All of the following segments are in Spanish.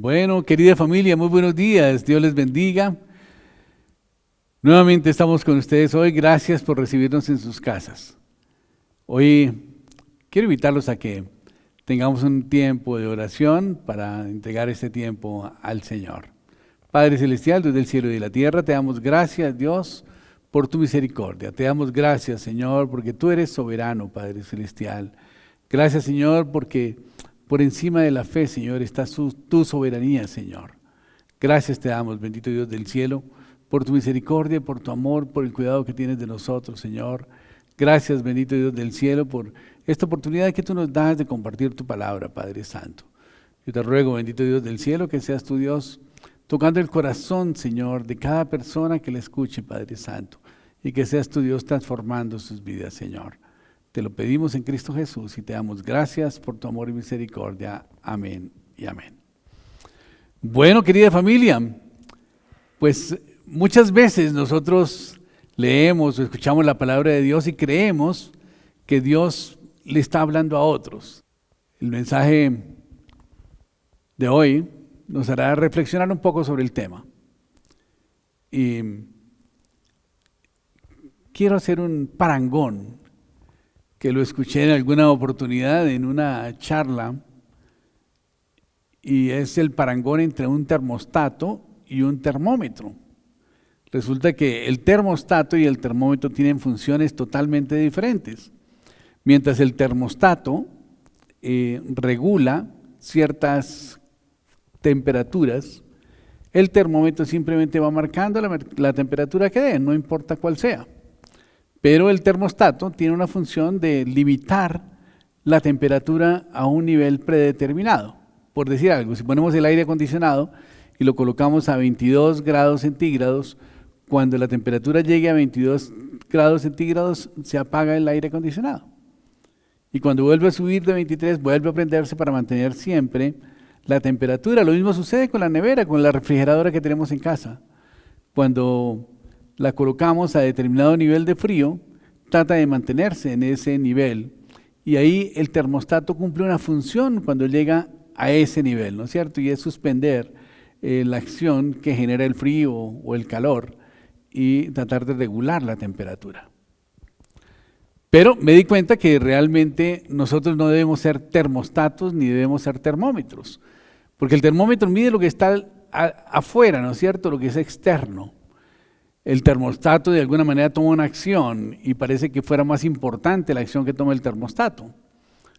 Bueno, querida familia, muy buenos días. Dios les bendiga. Nuevamente estamos con ustedes hoy. Gracias por recibirnos en sus casas. Hoy quiero invitarlos a que tengamos un tiempo de oración para entregar este tiempo al Señor. Padre Celestial, Dios del cielo y de la tierra, te damos gracias, Dios, por tu misericordia. Te damos gracias, Señor, porque tú eres soberano, Padre Celestial. Gracias, Señor, porque por encima de la fe, Señor, está tu soberanía, Señor. Gracias te damos, bendito Dios del cielo, por tu misericordia, por tu amor, por el cuidado que tienes de nosotros, Señor. Gracias, bendito Dios del cielo, por esta oportunidad que tú nos das de compartir tu palabra, Padre Santo. Yo te ruego, bendito Dios del cielo, que seas tu Dios, tocando el corazón, Señor, de cada persona que le escuche, Padre Santo, y que seas tu Dios transformando sus vidas, Señor. Te lo pedimos en Cristo Jesús y te damos gracias por tu amor y misericordia. Amén y amén. Bueno, querida familia, pues muchas veces nosotros leemos o escuchamos la palabra de Dios y creemos que Dios le está hablando a otros. El mensaje de hoy nos hará reflexionar un poco sobre el tema. Y quiero hacer un parangón que lo escuché en alguna oportunidad en una charla, y es el parangón entre un termostato y un termómetro. Resulta que el termostato y el termómetro tienen funciones totalmente diferentes. Mientras el termostato regula ciertas temperaturas, el termómetro simplemente va marcando la temperatura que dé, no importa cuál sea. Pero el termostato tiene una función de limitar la temperatura a un nivel predeterminado. Por decir algo, si ponemos el aire acondicionado y lo colocamos a 22 grados centígrados, cuando la temperatura llegue a 22 grados centígrados se apaga el aire acondicionado. Y cuando vuelve a subir de 23, vuelve a prenderse para mantener siempre la temperatura. Lo mismo sucede con la nevera, con la refrigeradora que tenemos en casa. Cuando la colocamos a determinado nivel de frío, trata de mantenerse en ese nivel, y ahí el termostato cumple una función cuando llega a ese nivel, ¿no es cierto? Y es suspender la acción que genera el frío o el calor y tratar de regular la temperatura. Pero me di cuenta que realmente nosotros no debemos ser termostatos ni debemos ser termómetros, porque el termómetro mide lo que está afuera, ¿no es cierto? Lo que es externo. El termostato de alguna manera toma una acción y parece que fuera más importante la acción que toma el termostato,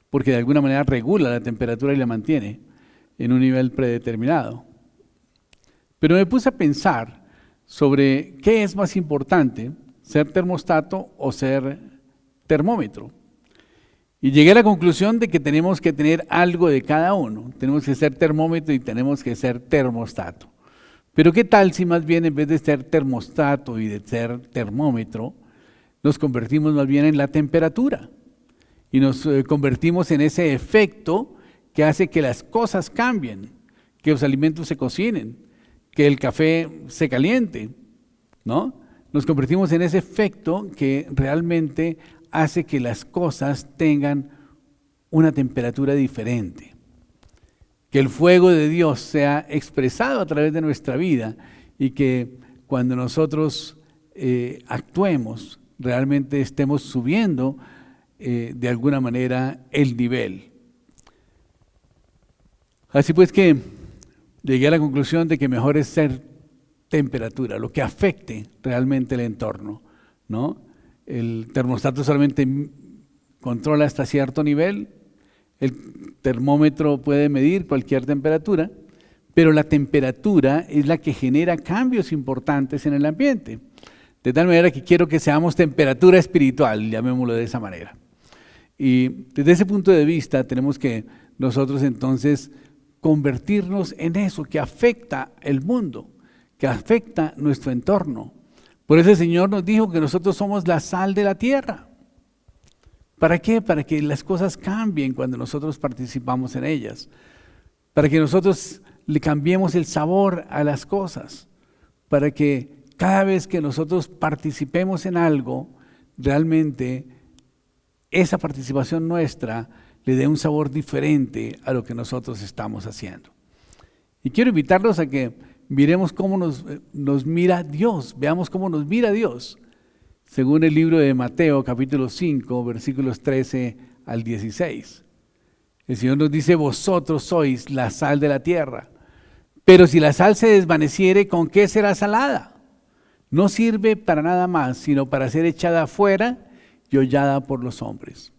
porque de alguna manera regula la temperatura y la mantiene en un nivel predeterminado. Pero me puse a pensar sobre qué es más importante, ser termostato o ser termómetro. Y llegué a la conclusión de que tenemos que tener algo de cada uno. Tenemos que ser termómetro y tenemos que ser termostato. Pero ¿qué tal si más bien en vez de ser termostato y de ser termómetro, nos convertimos más bien en la temperatura? Y nos convertimos en ese efecto que hace que las cosas cambien, que los alimentos se cocinen, que el café se caliente, ¿no? Nos convertimos en ese efecto que realmente hace que las cosas tengan una temperatura diferente. Que el fuego de Dios sea expresado a través de nuestra vida y que cuando nosotros actuemos, realmente estemos subiendo de alguna manera el nivel. Así pues que llegué a la conclusión de que mejor es ser temperatura, lo que afecte realmente el entorno, ¿no? El termostato solamente controla hasta cierto nivel. El termómetro puede medir cualquier temperatura, pero la temperatura es la que genera cambios importantes en el ambiente. De tal manera que quiero que seamos temperatura espiritual, llamémoslo de esa manera. Y desde ese punto de vista tenemos que nosotros entonces convertirnos en eso que afecta el mundo, que afecta nuestro entorno. Por eso el Señor nos dijo que nosotros somos la sal de la tierra. ¿Para qué? Para que las cosas cambien cuando nosotros participamos en ellas. Para que nosotros le cambiemos el sabor a las cosas. Para que cada vez que nosotros participemos en algo, realmente esa participación nuestra le dé un sabor diferente a lo que nosotros estamos haciendo. Y quiero invitarlos a que miremos cómo nos mira Dios, veamos cómo nos mira Dios. Según el libro de Mateo, capítulo 5, versículos 13 al 16. El Señor nos dice, vosotros sois la sal de la tierra. Pero si la sal se desvaneciere, ¿con qué será salada? No sirve para nada más, sino para ser echada afuera y hollada por los hombres.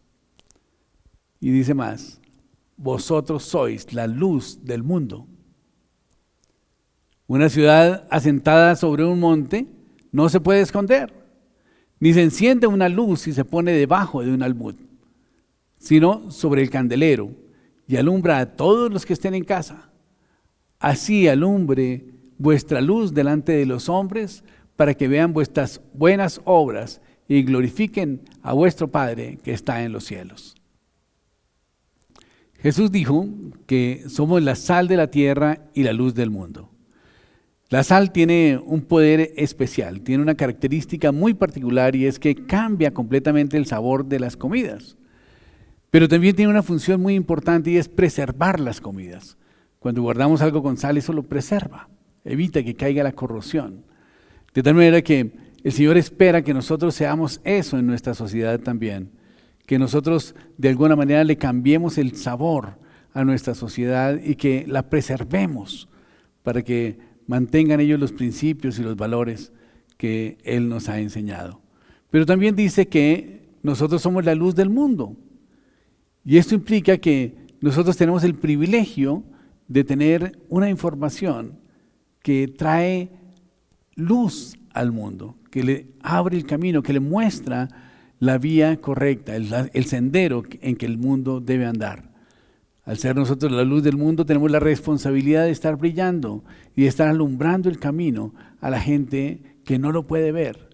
Y dice más, vosotros sois la luz del mundo. Una ciudad asentada sobre un monte no se puede esconder, ni se enciende una luz y se pone debajo de un almud, sino sobre el candelero, y alumbra a todos los que estén en casa. Así alumbre vuestra luz delante de los hombres, para que vean vuestras buenas obras y glorifiquen a vuestro Padre que está en los cielos. Jesús dijo que somos la sal de la tierra y la luz del mundo. La sal tiene un poder especial, tiene una característica muy particular, y es que cambia completamente el sabor de las comidas. Pero también tiene una función muy importante, y es preservar las comidas. Cuando guardamos algo con sal, eso lo preserva, evita que caiga la corrosión. De tal manera que el Señor espera que nosotros seamos eso en nuestra sociedad también, que nosotros de alguna manera le cambiemos el sabor a nuestra sociedad y que la preservemos para que mantengan ellos los principios y los valores que Él nos ha enseñado. Pero también dice que nosotros somos la luz del mundo, y esto implica que nosotros tenemos el privilegio de tener una información que trae luz al mundo, que le abre el camino, que le muestra la vía correcta, el sendero en que el mundo debe andar. Al ser nosotros la luz del mundo, tenemos la responsabilidad de estar brillando y de estar alumbrando el camino a la gente que no lo puede ver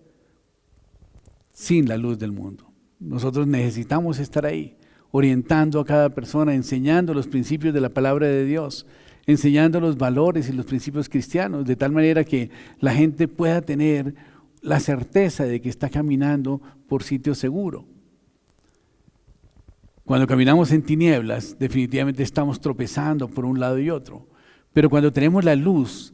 sin la luz del mundo. Nosotros necesitamos estar ahí, orientando a cada persona, enseñando los principios de la palabra de Dios, enseñando los valores y los principios cristianos, de tal manera que la gente pueda tener la certeza de que está caminando por sitio seguro. Cuando caminamos en tinieblas, definitivamente estamos tropezando por un lado y otro. Pero cuando tenemos la luz,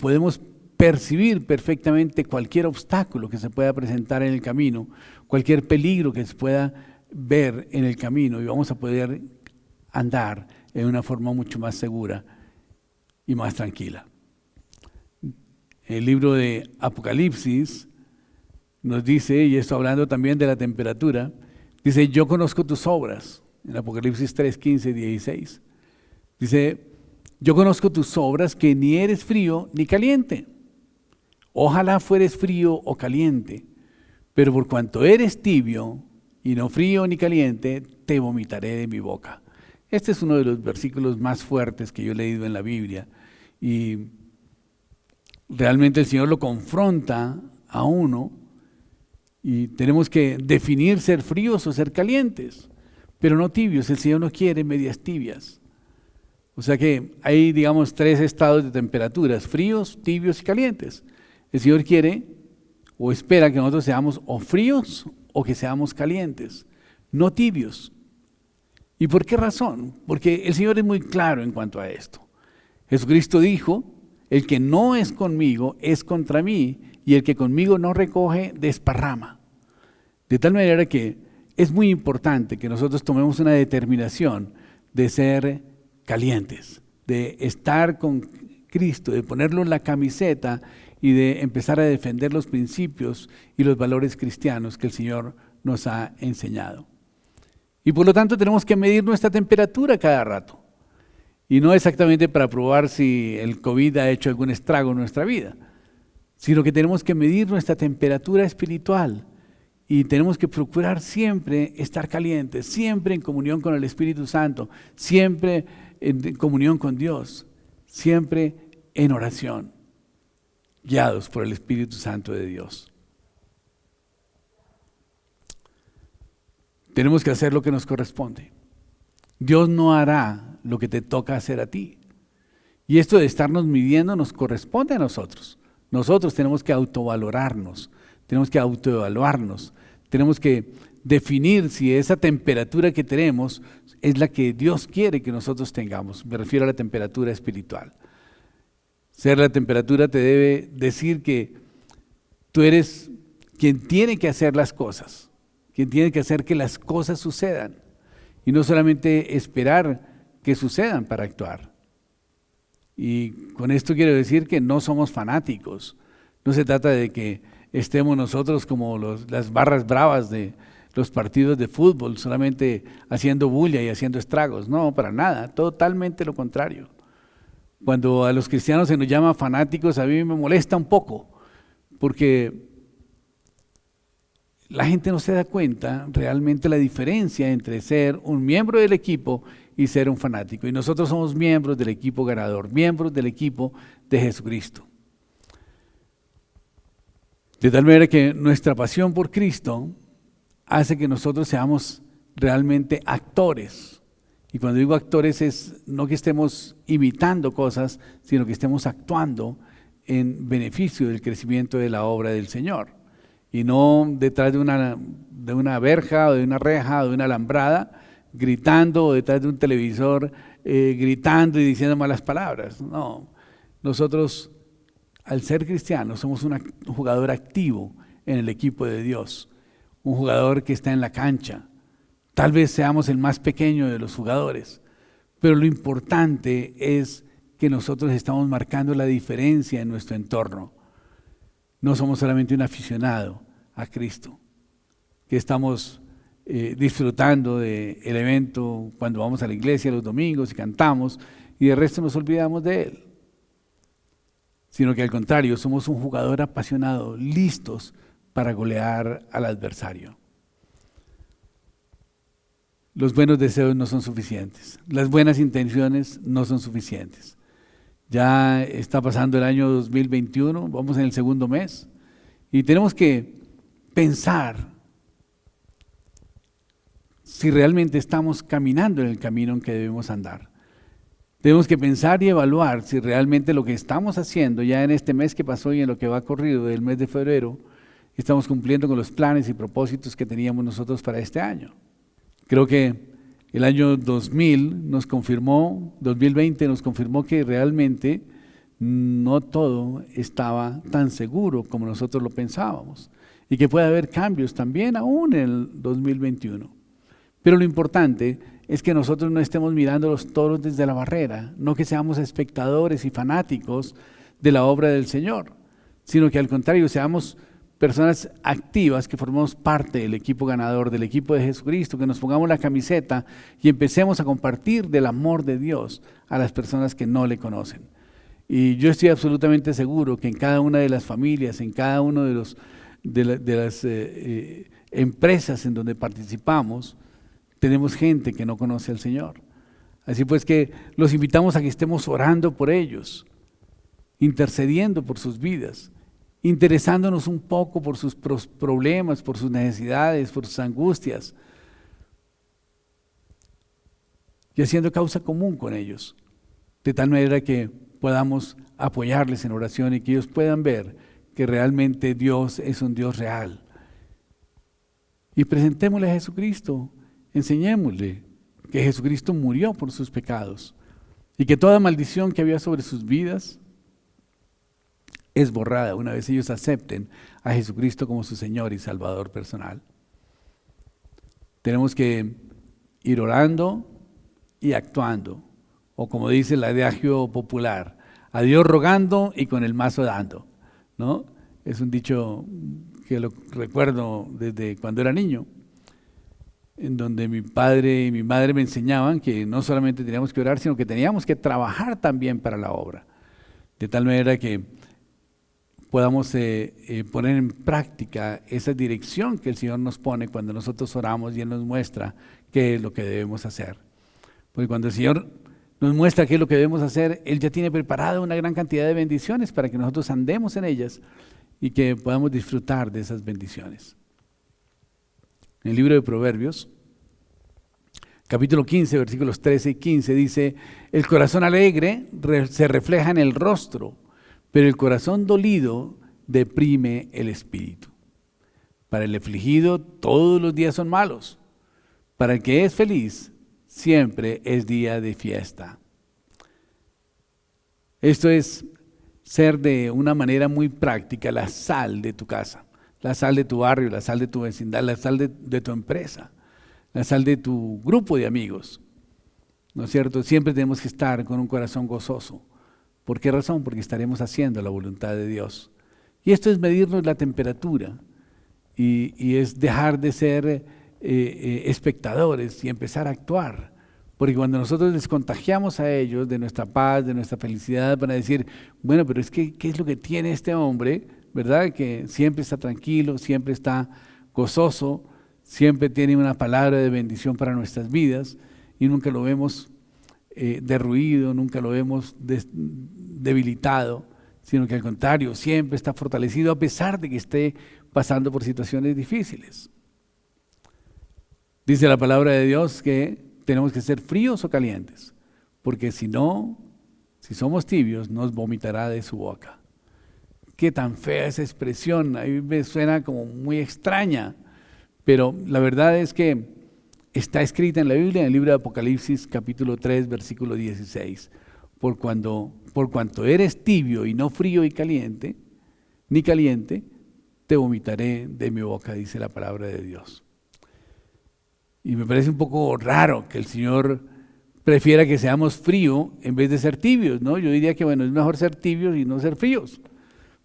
podemos percibir perfectamente cualquier obstáculo que se pueda presentar en el camino, cualquier peligro que se pueda ver en el camino, y vamos a poder andar en una forma mucho más segura y más tranquila. El libro de Apocalipsis nos dice, y esto hablando también de la temperatura, dice, yo conozco tus obras, en Apocalipsis 3, 15, 16. Dice, yo conozco tus obras, que ni eres frío ni caliente. Ojalá fueres frío o caliente, pero por cuanto eres tibio y no frío ni caliente, te vomitaré de mi boca. Este es uno de los versículos más fuertes que yo he leído en la Biblia, y realmente el Señor lo confronta a uno, y tenemos que definir ser fríos o ser calientes, pero no tibios. El Señor no quiere medias tibias. O sea que hay, digamos, 3 estados de temperaturas: fríos, tibios y calientes. El Señor quiere o espera que nosotros seamos o fríos o que seamos calientes, no tibios. ¿Y por qué razón? Porque el Señor es muy claro en cuanto a esto. Jesucristo dijo, el que no es conmigo es contra mí, y el que conmigo no recoge, desparrama. De tal manera que es muy importante que nosotros tomemos una determinación de ser calientes, de estar con Cristo, de ponerlo en la camiseta y de empezar a defender los principios y los valores cristianos que el Señor nos ha enseñado. Y por lo tanto tenemos que medir nuestra temperatura cada rato. Y no exactamente para probar si el COVID ha hecho algún estrago en nuestra vida, sino que tenemos que medir nuestra temperatura espiritual, y tenemos que procurar siempre estar calientes, siempre en comunión con el Espíritu Santo, siempre en comunión con Dios, siempre en oración, guiados por el Espíritu Santo de Dios. Tenemos que hacer lo que nos corresponde. Dios no hará lo que te toca hacer a ti. Y esto de estarnos midiendo nos corresponde a nosotros. Nosotros tenemos que autovalorarnos, tenemos que autoevaluarnos, tenemos que definir si esa temperatura que tenemos es la que Dios quiere que nosotros tengamos. Me refiero a la temperatura espiritual. Ser la temperatura te debe decir que tú eres quien tiene que hacer las cosas, quien tiene que hacer que las cosas sucedan y no solamente esperar que sucedan para actuar. Y con esto quiero decir que no somos fanáticos. No se trata de que estemos nosotros como las barras bravas de los partidos de fútbol, solamente haciendo bulla y haciendo estragos. No, para nada, totalmente lo contrario. Cuando a los cristianos se nos llama fanáticos, a mí me molesta un poco, porque la gente no se da cuenta realmente la diferencia entre ser un miembro del equipo y ser un fanático. Y nosotros somos miembros del equipo ganador, miembros del equipo de Jesucristo. De tal manera que nuestra pasión por Cristo hace que nosotros seamos realmente actores. Y cuando digo actores es no que estemos imitando cosas, sino que estemos actuando en beneficio del crecimiento de la obra del Señor. Y no detrás de una verja o de una reja o de una alambrada, gritando, o detrás de un televisor, gritando y diciendo malas palabras. No, nosotros al ser cristianos somos un jugador activo en el equipo de Dios, un jugador que está en la cancha. Tal vez seamos el más pequeño de los jugadores, pero lo importante es que nosotros estamos marcando la diferencia en nuestro entorno. No somos solamente un aficionado a Cristo, que estamos disfrutando del evento cuando vamos a la iglesia los domingos y cantamos y de resto nos olvidamos de Él. Sino que al contrario, somos un jugador apasionado, listos para golear al adversario. Los buenos deseos no son suficientes, las buenas intenciones no son suficientes. Ya está pasando el año 2021, vamos en el segundo mes y tenemos que pensar si realmente estamos caminando en el camino en que debemos andar. Tenemos que pensar y evaluar si realmente lo que estamos haciendo ya en este mes que pasó y en lo que va corrido del mes de febrero, estamos cumpliendo con los planes y propósitos que teníamos nosotros para este año. Creo que el año 2020 nos confirmó que realmente no todo estaba tan seguro como nosotros lo pensábamos y que puede haber cambios también aún en el 2021. Pero lo importante es que nosotros no estemos mirando los toros desde la barrera, no que seamos espectadores y fanáticos de la obra del Señor, sino que al contrario seamos personas activas que formamos parte del equipo ganador, del equipo de Jesucristo, que nos pongamos la camiseta y empecemos a compartir del amor de Dios a las personas que no le conocen. Y yo estoy absolutamente seguro que en cada una de las familias, en cada una de las empresas en donde participamos, tenemos gente que no conoce al Señor. Así pues que los invitamos a que estemos orando por ellos, intercediendo por sus vidas, interesándonos un poco por sus problemas, por sus necesidades, por sus angustias y haciendo causa común con ellos, de tal manera que podamos apoyarles en oración y que ellos puedan ver que realmente Dios es un Dios real. Y presentémosle a Jesucristo, enseñémosle que Jesucristo murió por sus pecados y que toda maldición que había sobre sus vidas es borrada una vez ellos acepten a Jesucristo como su Señor y Salvador personal. Tenemos que ir orando y actuando, o como dice el adagio popular, a Dios rogando y con el mazo dando, ¿no? Es un dicho que lo recuerdo desde cuando era niño, en donde mi padre y mi madre me enseñaban que no solamente teníamos que orar, sino que teníamos que trabajar también para la obra, de tal manera que podamos poner en práctica esa dirección que el Señor nos pone cuando nosotros oramos y Él nos muestra qué es lo que debemos hacer. Porque cuando el Señor nos muestra qué es lo que debemos hacer, Él ya tiene preparado una gran cantidad de bendiciones para que nosotros andemos en ellas y que podamos disfrutar de esas bendiciones. En el libro de Proverbios, capítulo 15, versículos 13 y 15, dice: el corazón alegre se refleja en el rostro, pero el corazón dolido deprime el espíritu. Para el afligido todos los días son malos. Para el que es feliz, siempre es día de fiesta. Esto es ser de una manera muy práctica la sal de tu casa, la sal de tu barrio, la sal de tu vecindad, la sal de tu empresa, la sal de tu grupo de amigos. ¿No es cierto? Siempre tenemos que estar con un corazón gozoso. ¿Por qué razón? Porque estaremos haciendo la voluntad de Dios. Y esto es medirnos la temperatura y es dejar de ser espectadores y empezar a actuar. Porque cuando nosotros les contagiamos a ellos de nuestra paz, de nuestra felicidad, van a decir, bueno, pero es que, ¿qué es lo que tiene este hombre? ¿Verdad? Que siempre está tranquilo, siempre está gozoso, siempre tiene una palabra de bendición para nuestras vidas y nunca lo vemos derruido, nunca lo vemos debilitado, sino que al contrario, siempre está fortalecido a pesar de que esté pasando por situaciones difíciles. Dice la palabra de Dios que tenemos que ser fríos o calientes, porque si no, si somos tibios, nos vomitará de su boca. Qué tan fea esa expresión, a mí me suena como muy extraña, pero la verdad es que está escrita en la Biblia, en el libro de Apocalipsis, capítulo 3, versículo 16. Por cuanto eres tibio y no frío y caliente, ni caliente, te vomitaré de mi boca, dice la palabra de Dios. Y me parece un poco raro que el Señor prefiera que seamos fríos en vez de ser tibios, ¿no? Yo diría que bueno, es mejor ser tibios y no ser fríos.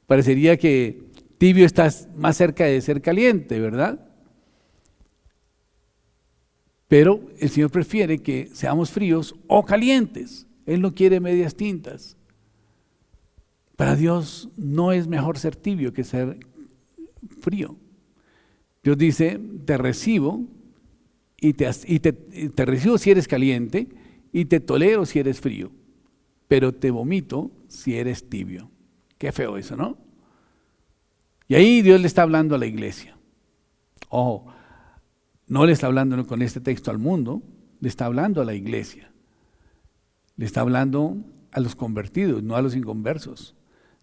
Parecería que tibio está más cerca de ser caliente, ¿verdad? Pero el Señor prefiere que seamos fríos o calientes. Él no quiere medias tintas. Para Dios no es mejor ser tibio que ser frío. Dios dice, te recibo y te recibo si eres caliente y te tolero si eres frío, pero te vomito si eres tibio. Qué feo eso, ¿no? Y ahí Dios le está hablando a la iglesia. Ojo, no le está hablando con este texto al mundo, le está hablando a la iglesia. Le está hablando a los convertidos, no a los inconversos.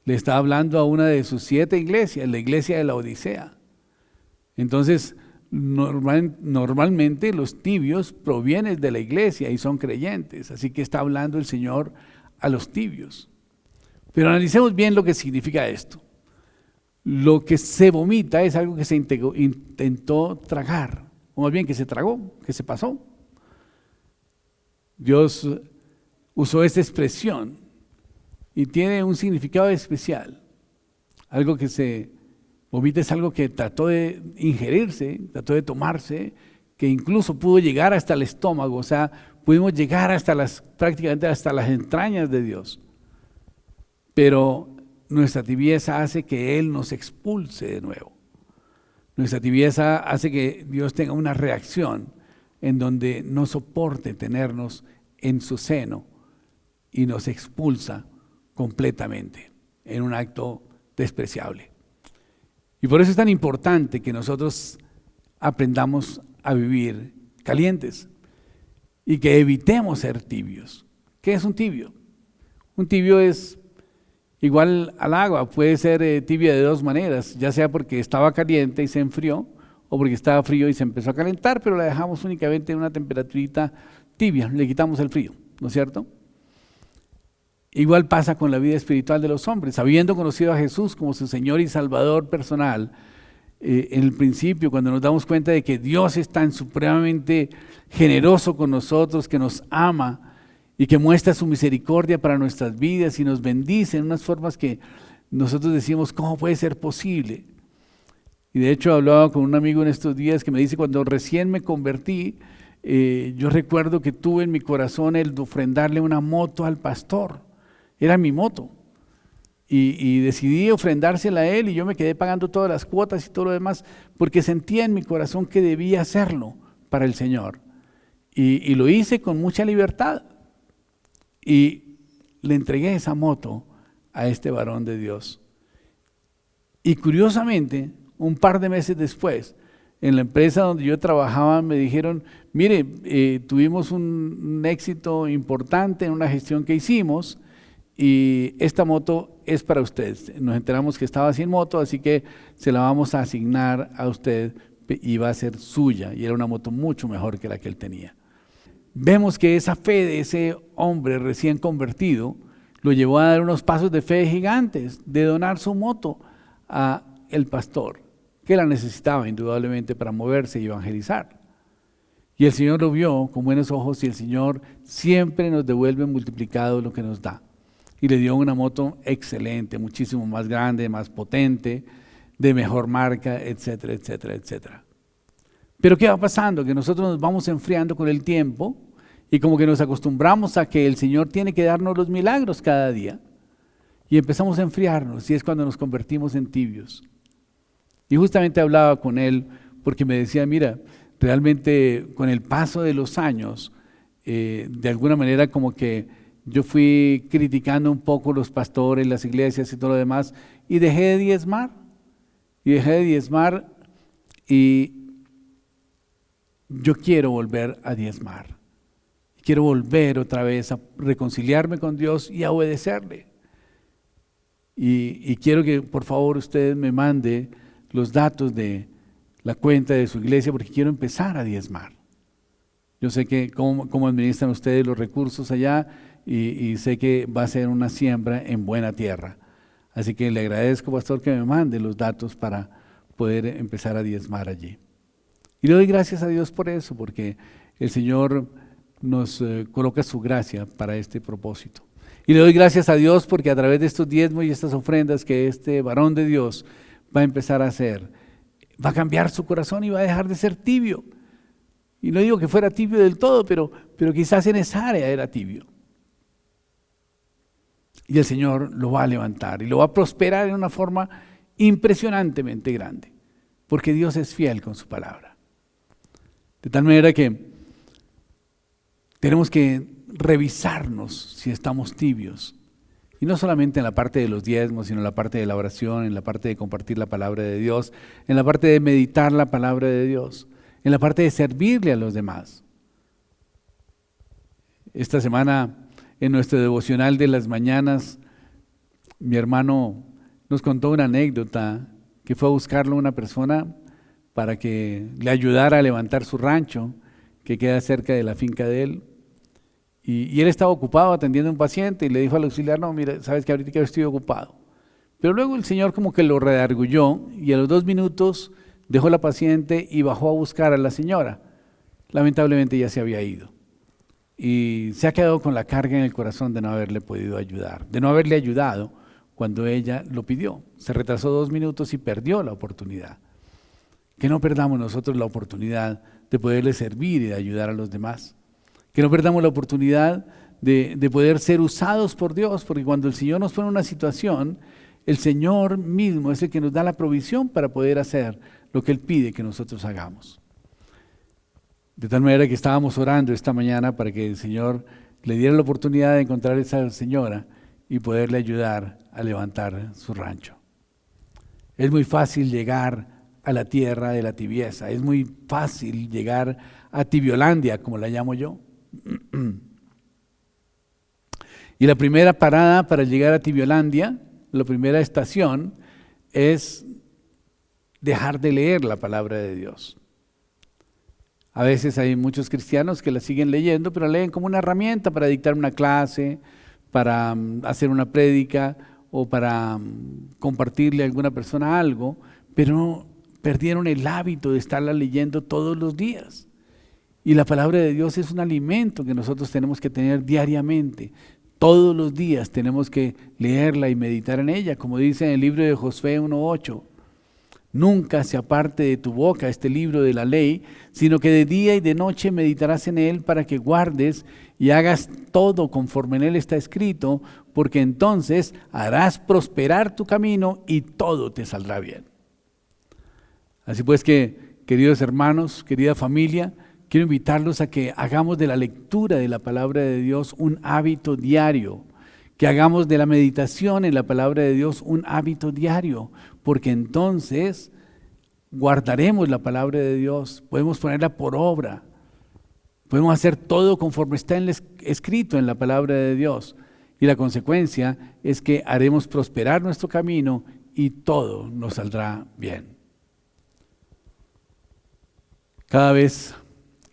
Le está hablando a una de sus 7 iglesias, la iglesia de la Odisea. Entonces, normalmente los tibios provienen de la iglesia y son creyentes, así que está hablando el Señor a los tibios. Pero analicemos bien lo que significa esto. Lo que se vomita es algo que se intentó tragar, o más bien que se tragó, que se pasó. Dios usó esta expresión y tiene un significado especial. Algo que se vomita es algo que trató de ingerirse, trató de tomarse, que incluso pudo llegar hasta el estómago, o sea, pudimos llegar hasta prácticamente hasta las entrañas de Dios. Pero nuestra tibieza hace que Él nos expulse de nuevo. Nuestra tibieza hace que Dios tenga una reacción en donde no soporte tenernos en su seno y nos expulsa completamente en un acto despreciable. Y por eso es tan importante que nosotros aprendamos a vivir calientes y que evitemos ser tibios. ¿Qué es un tibio? Un tibio es igual al agua, puede ser tibia de 2 maneras, ya sea porque estaba caliente y se enfrió, o porque estaba frío y se empezó a calentar, pero la dejamos únicamente en una temperaturita tibia, le quitamos el frío, ¿no es cierto? Igual pasa con la vida espiritual de los hombres. Habiendo conocido a Jesús como su Señor y Salvador personal, en el principio, cuando nos damos cuenta de que Dios es tan supremamente generoso con nosotros, que nos ama y que muestra su misericordia para nuestras vidas y nos bendice en unas formas que nosotros decimos, ¿cómo puede ser posible? Y de hecho hablaba con un amigo en estos días que me dice, cuando recién me convertí, yo recuerdo que tuve en mi corazón el de ofrendarle una moto al pastor. Era mi moto. Y decidí ofrendársela a él y yo me quedé pagando todas las cuotas y todo lo demás porque sentía en mi corazón que debía hacerlo para el Señor. Y lo hice con mucha libertad. Y le entregué esa moto a este varón de Dios. Y curiosamente, un par de meses después, en la empresa donde yo trabajaba me dijeron, mire, tuvimos un éxito importante en una gestión que hicimos y esta moto es para usted. Nos enteramos que estaba sin moto, así que se la vamos a asignar a usted y va a ser suya. Y era una moto mucho mejor que la que él tenía. Vemos que esa fe de ese hombre recién convertido lo llevó a dar unos pasos de fe gigantes, de donar su moto a el pastor, que la necesitaba indudablemente para moverse y evangelizar. Y el Señor lo vio con buenos ojos, y el Señor siempre nos devuelve multiplicado lo que nos da. Y le dio una moto excelente, muchísimo más grande, más potente, de mejor marca, etcétera, etcétera, etcétera. Pero ¿qué va pasando? Que nosotros nos vamos enfriando con el tiempo y como que nos acostumbramos a que el Señor tiene que darnos los milagros cada día. Y empezamos a enfriarnos, y es cuando nos convertimos en tibios. Y justamente hablaba con él porque me decía, mira, realmente con el paso de los años, de alguna manera como que yo fui criticando un poco los pastores, las iglesias y todo lo demás, y dejé de diezmar. Y yo quiero volver a diezmar. Quiero volver otra vez a reconciliarme con Dios y a obedecerle. Y quiero que por favor usted me mande los datos de la cuenta de su iglesia porque quiero empezar a diezmar. Yo sé que cómo administran ustedes los recursos allá y sé que va a ser una siembra en buena tierra. Así que le agradezco, pastor, que me mande los datos para poder empezar a diezmar allí. Y le doy gracias a Dios por eso, porque el Señor nos coloca su gracia para este propósito. Y le doy gracias a Dios porque a través de estos diezmos y estas ofrendas que este varón de Dios va a empezar a hacer, va a cambiar su corazón y va a dejar de ser tibio. Y no digo que fuera tibio del todo, pero quizás en esa área era tibio. Y el Señor lo va a levantar y lo va a prosperar en una forma impresionantemente grande, porque Dios es fiel con su palabra. De tal manera que tenemos que revisarnos si estamos tibios. Y no solamente en la parte de los diezmos, sino en la parte de la oración, en la parte de compartir la palabra de Dios, en la parte de meditar la palabra de Dios, en la parte de servirle a los demás. Esta semana, en nuestro devocional de las mañanas, mi hermano nos contó una anécdota que fue a buscarlo una persona para que le ayudara a levantar su rancho, que queda cerca de la finca de él. Y él estaba ocupado atendiendo a un paciente y le dijo al auxiliar, no, mira, sabes que ahorita estoy ocupado. Pero luego el Señor como que lo redargulló y a los 2 minutos dejó la paciente y bajó a buscar a la señora. Lamentablemente ya se había ido. Y se ha quedado con la carga en el corazón de no haberle podido ayudar, de no haberle ayudado cuando ella lo pidió. Se retrasó 2 minutos y perdió la oportunidad. Que no perdamos nosotros la oportunidad de poderle servir y de ayudar a los demás. Que no perdamos la oportunidad de poder ser usados por Dios, porque cuando el Señor nos pone en una situación, el Señor mismo es el que nos da la provisión para poder hacer lo que Él pide que nosotros hagamos. De tal manera que estábamos orando esta mañana para que el Señor le diera la oportunidad de encontrar a esa señora y poderle ayudar a levantar su rancho. Es muy fácil llegar a la tierra de la tibieza, es muy fácil llegar a Tibiolandia, como la llamo yo. Y la primera parada para llegar a Tibiolandia, la primera estación, es dejar de leer la palabra de Dios. A veces hay muchos cristianos que la siguen leyendo, pero la leen como una herramienta para dictar una clase, para hacer una prédica o para compartirle a alguna persona algo, pero perdieron el hábito de estarla leyendo todos los días. Y la palabra de Dios es un alimento que nosotros tenemos que tener diariamente. Todos los días tenemos que leerla y meditar en ella, como dice en el libro de Josué 1:8. Nunca se aparte de tu boca este libro de la ley, sino que de día y de noche meditarás en él para que guardes y hagas todo conforme en él está escrito, porque entonces harás prosperar tu camino y todo te saldrá bien. Así pues que, queridos hermanos, querida familia, quiero invitarlos a que hagamos de la lectura de la palabra de Dios un hábito diario, que hagamos de la meditación en la palabra de Dios un hábito diario, porque entonces guardaremos la palabra de Dios, podemos ponerla por obra, podemos hacer todo conforme está escrito en la palabra de Dios, Y la consecuencia es que haremos prosperar nuestro camino y todo nos saldrá bien. Cada vez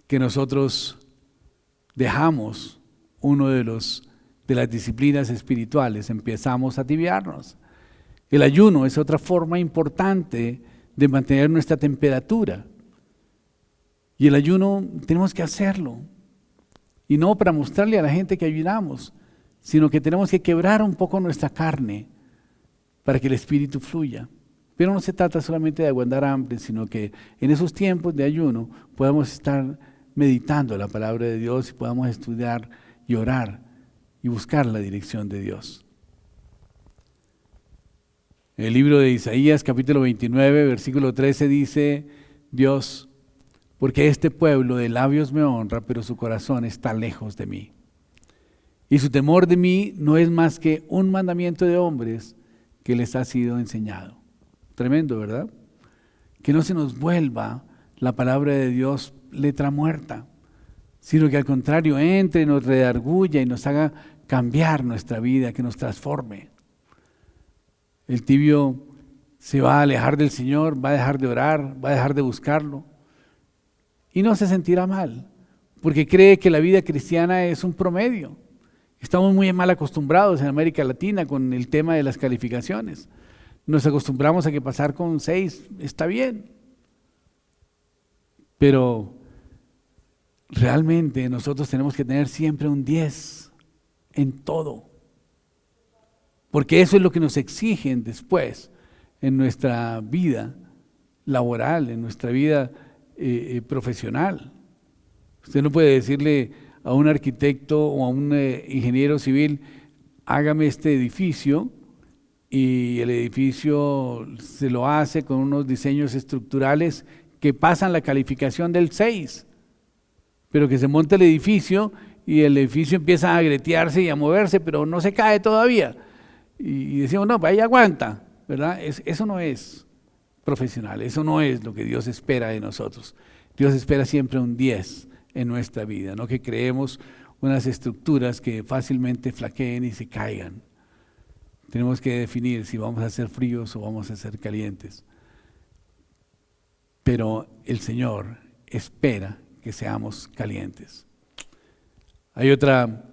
que nosotros dejamos uno de las disciplinas espirituales, empezamos a tibiarnos. El ayuno es otra forma importante de mantener nuestra temperatura. Y el ayuno tenemos que hacerlo. Y no para mostrarle a la gente que ayunamos, sino que tenemos que quebrar un poco nuestra carne para que el espíritu fluya. Pero no se trata solamente de aguantar hambre, sino que en esos tiempos de ayuno podamos estar meditando la palabra de Dios y podamos estudiar y orar y buscar la dirección de Dios. En el libro de Isaías, capítulo 29, versículo 13 dice, Dios, porque este pueblo de labios me honra, pero su corazón está lejos de mí. Y su temor de mí no es más que un mandamiento de hombres que les ha sido enseñado. Tremendo, ¿verdad? Que no se nos vuelva la palabra de Dios letra muerta, sino que al contrario entre, nos redarguya y nos haga cambiar nuestra vida, que nos transforme. El tibio se va a alejar del Señor, va a dejar de orar, va a dejar de buscarlo y no se sentirá mal, porque cree que la vida cristiana es un promedio. Estamos muy mal acostumbrados en América Latina con el tema de las calificaciones. Nos acostumbramos a que pasar con 6 está bien, pero realmente nosotros tenemos que tener siempre un 10 en todo, porque eso es lo que nos exigen después en nuestra vida laboral, en nuestra vida profesional. Usted no puede decirle a un arquitecto o a un ingeniero civil, hágame este edificio, y el edificio se lo hace con unos diseños estructurales que pasan la calificación del 6, pero que se monta el edificio y el edificio empieza a agretearse y a moverse, pero no se cae todavía. Y decimos, no, ahí aguanta, ¿verdad? Eso no es profesional, eso no es lo que Dios espera de nosotros. Dios espera siempre un 10 en nuestra vida, no que creemos unas estructuras que fácilmente flaqueen y se caigan. Tenemos que definir si vamos a ser fríos o vamos a ser calientes. Pero el Señor espera que seamos calientes. Hay otra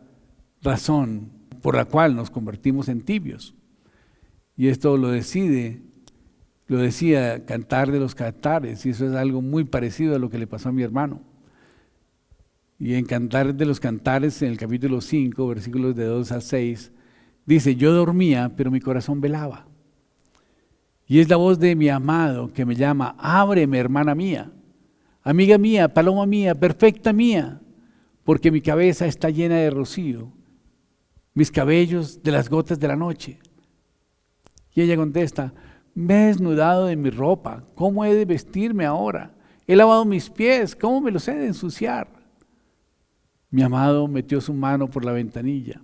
razón por la cual nos convertimos en tibios. Y esto lo decía Cantar de los Cantares, y eso es algo muy parecido a lo que le pasó a mi hermano. Y en Cantar de los Cantares, en el capítulo 5, versículos de 2 a 6, dice, yo dormía, pero mi corazón velaba. Y es la voz de mi amado que me llama, ábreme, hermana mía, amiga mía, paloma mía, perfecta mía, porque mi cabeza está llena de rocío, mis cabellos de las gotas de la noche. Y ella contesta, me he desnudado de mi ropa, ¿cómo he de vestirme ahora? He lavado mis pies, ¿cómo me los he de ensuciar? Mi amado metió su mano por la ventanilla.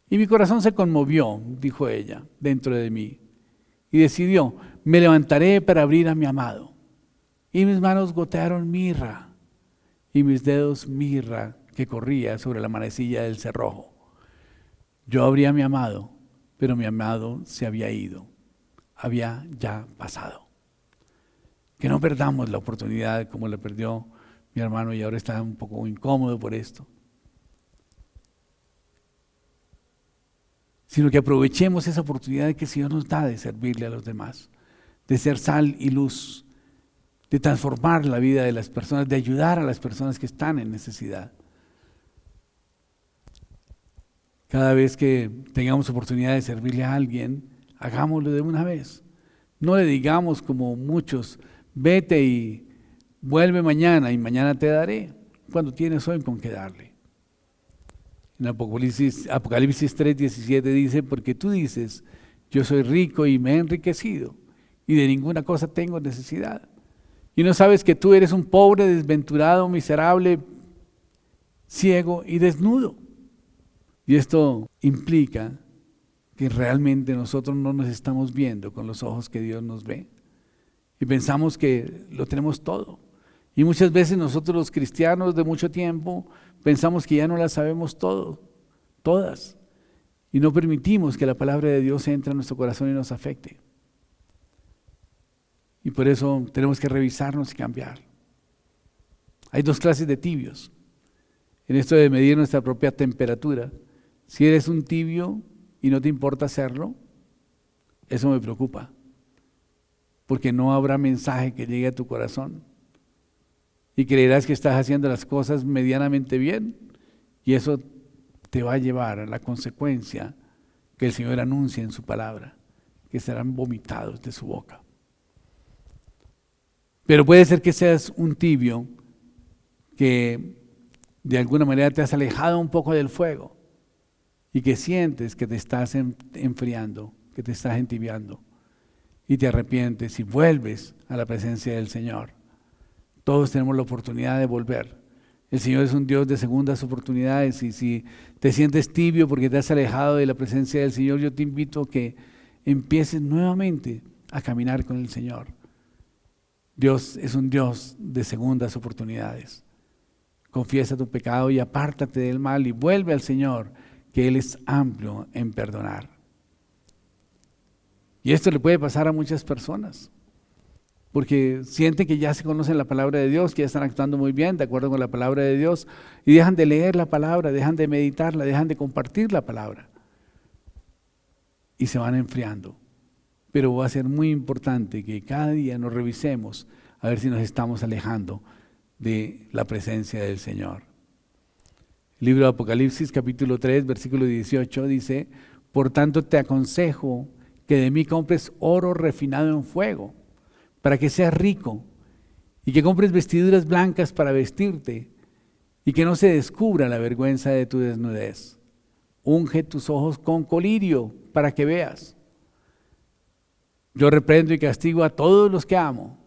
Y mi corazón se conmovió, dijo ella, dentro de mí. Y decidió, me levantaré para abrir a mi amado. Y mis manos gotearon mirra, y mis dedos mirra que corría sobre la manecilla del cerrojo. Yo abrí a mi amado, pero mi amado se había ido, había ya pasado. Que no perdamos la oportunidad como la perdió mi hermano y ahora está un poco incómodo por esto. Sino que aprovechemos esa oportunidad que el Señor nos da de servirle a los demás, de ser sal y luz, de transformar la vida de las personas, de ayudar a las personas que están en necesidad. Cada vez que tengamos oportunidad de servirle a alguien, hagámoslo de una vez. No le digamos como muchos, vete y vuelve mañana y mañana te daré, cuando tienes hoy con qué darle. En Apocalipsis 3:17 dice, porque tú dices, yo soy rico y me he enriquecido y de ninguna cosa tengo necesidad. Y no sabes que tú eres un pobre, desventurado, miserable, ciego y desnudo. Y esto implica que realmente nosotros no nos estamos viendo con los ojos que Dios nos ve. Y pensamos que lo tenemos todo. Y muchas veces nosotros los cristianos de mucho tiempo pensamos que ya no la sabemos todo. todas. Y no permitimos que la palabra de Dios entre a nuestro corazón y nos afecte. Y por eso tenemos que revisarnos y cambiar. Hay dos clases de tibios. En esto de medir nuestra propia temperatura, si eres un tibio y no te importa hacerlo, eso me preocupa, porque no habrá mensaje que llegue a tu corazón y creerás que estás haciendo las cosas medianamente bien, y eso te va a llevar a la consecuencia que el Señor anuncia en su palabra, que serán vomitados de su boca. Pero puede ser que seas un tibio que de alguna manera te has alejado un poco del fuego y que sientes que te estás enfriando, que te estás entibiando, y te arrepientes y vuelves a la presencia del Señor. Todos tenemos la oportunidad de volver. El Señor es un Dios de segundas oportunidades, y si te sientes tibio porque te has alejado de la presencia del Señor, yo te invito a que empieces nuevamente a caminar con el Señor. Dios es un Dios de segundas oportunidades. Confiesa tu pecado y apártate del mal y vuelve al Señor, que Él es amplio en perdonar. Y esto le puede pasar a muchas personas, porque sienten que ya se conocen la palabra de Dios, que ya están actuando muy bien de acuerdo con la palabra de Dios, y dejan de leer la palabra, dejan de meditarla, dejan de compartir la palabra, y se van enfriando. Pero va a ser muy importante que cada día nos revisemos a ver si nos estamos alejando de la presencia del Señor. El libro de Apocalipsis capítulo 3 versículo 18 dice: por tanto te aconsejo que de mí compres oro refinado en fuego, para que seas rico, y que compres vestiduras blancas para vestirte, y que no se descubra la vergüenza de tu desnudez. Unge tus ojos con colirio para que veas. Yo reprendo y castigo a todos los que amo.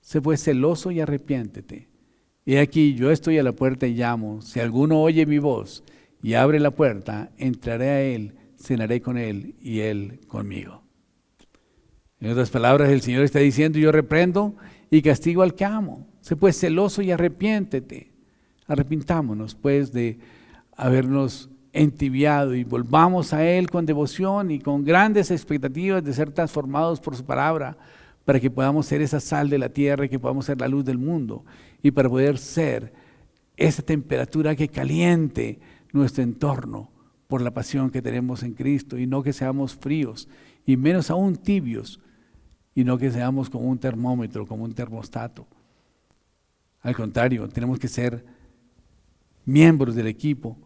Sé pues celoso y arrepiéntete. He aquí, yo estoy a la puerta y llamo. Si alguno oye mi voz y abre la puerta, entraré a él, cenaré con él y él conmigo. En otras palabras, el Señor está diciendo: yo reprendo y castigo al que amo. Sé pues celoso y arrepiéntete. Arrepintámonos pues de habernos entibiado y volvamos a Él con devoción y con grandes expectativas de ser transformados por su palabra, para que podamos ser esa sal de la tierra y que podamos ser la luz del mundo, y para poder ser esa temperatura que caliente nuestro entorno por la pasión que tenemos en Cristo, y no que seamos fríos y menos aún tibios, y no que seamos como un termómetro, como un termostato. Al contrario, tenemos que ser miembros del equipo,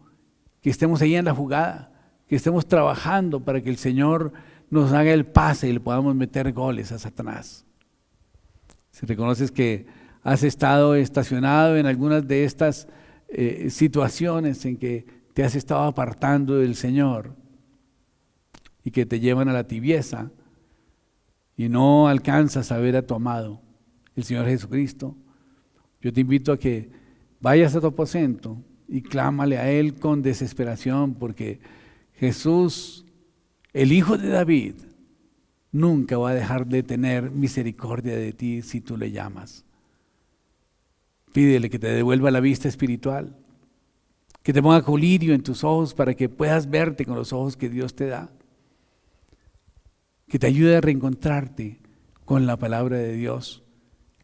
que estemos ahí en la jugada, que estemos trabajando para que el Señor nos haga el pase y le podamos meter goles a Satanás. Si reconoces que has estado estacionado en algunas de estas situaciones en que te has estado apartando del Señor y que te llevan a la tibieza y no alcanzas a ver a tu amado, el Señor Jesucristo, yo te invito a que vayas a tu aposento y clámale a Él con desesperación, porque Jesús, el Hijo de David, nunca va a dejar de tener misericordia de ti si tú le llamas. Pídele que te devuelva la vista espiritual, que te ponga colirio en tus ojos para que puedas verte con los ojos que Dios te da, que te ayude a reencontrarte con la palabra de Dios,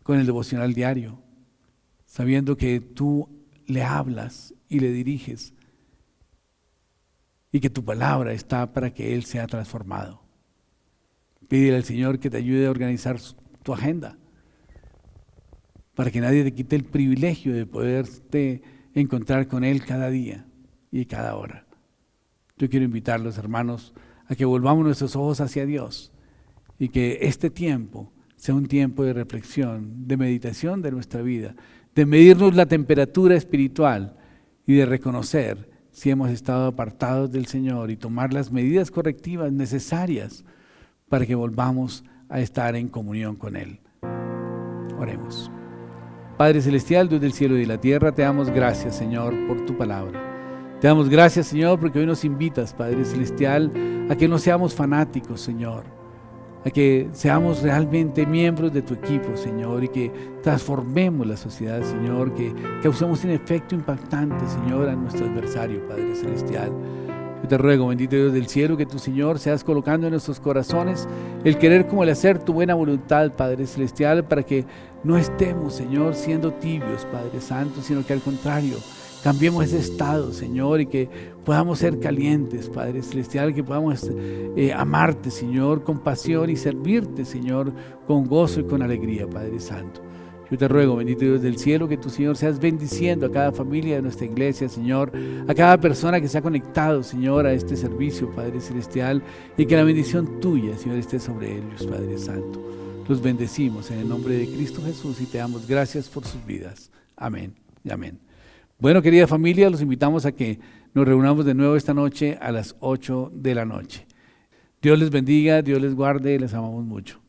con el devocional diario, sabiendo que tú le hablas y le diriges, y que tu palabra está para que Él sea transformado. Pídele al Señor que te ayude a organizar tu agenda, para que nadie te quite el privilegio de poderte encontrar con Él cada día y cada hora. Yo quiero invitarlos, hermanos, a que volvamos nuestros ojos hacia Dios, y que este tiempo sea un tiempo de reflexión, de meditación de nuestra vida, de medirnos la temperatura espiritual y de reconocer si hemos estado apartados del Señor y tomar las medidas correctivas necesarias para que volvamos a estar en comunión con Él. Oremos. Padre Celestial, Dios del cielo y de la tierra, te damos gracias, Señor, por tu palabra. Te damos gracias, Señor, porque hoy nos invitas, Padre Celestial, a que no seamos fanáticos, Señor, a que seamos realmente miembros de tu equipo, Señor, y que transformemos la sociedad, Señor, que causemos un efecto impactante, Señor, a nuestro adversario, Padre Celestial. Yo te ruego, bendito Dios del cielo, que tu Señor seas colocando en nuestros corazones el querer como el hacer tu buena voluntad, Padre Celestial, para que no estemos, Señor, siendo tibios, Padre Santo, sino que al contrario, cambiemos ese estado, Señor, y que podamos ser calientes, Padre Celestial, que podamos amarte, Señor, con pasión y servirte, Señor, con gozo y con alegría, Padre Santo. Yo te ruego, bendito Dios del cielo, que tu Señor seas bendiciendo a cada familia de nuestra iglesia, Señor, a cada persona que se ha conectado, Señor, a este servicio, Padre Celestial, y que la bendición tuya, Señor, esté sobre ellos, Padre Santo. Los bendecimos en el nombre de Cristo Jesús y te damos gracias por sus vidas. Amén y amén. Bueno, querida familia, los invitamos a que nos reunamos de nuevo esta noche a las 8 de la noche. Dios les bendiga, Dios les guarde, les amamos mucho.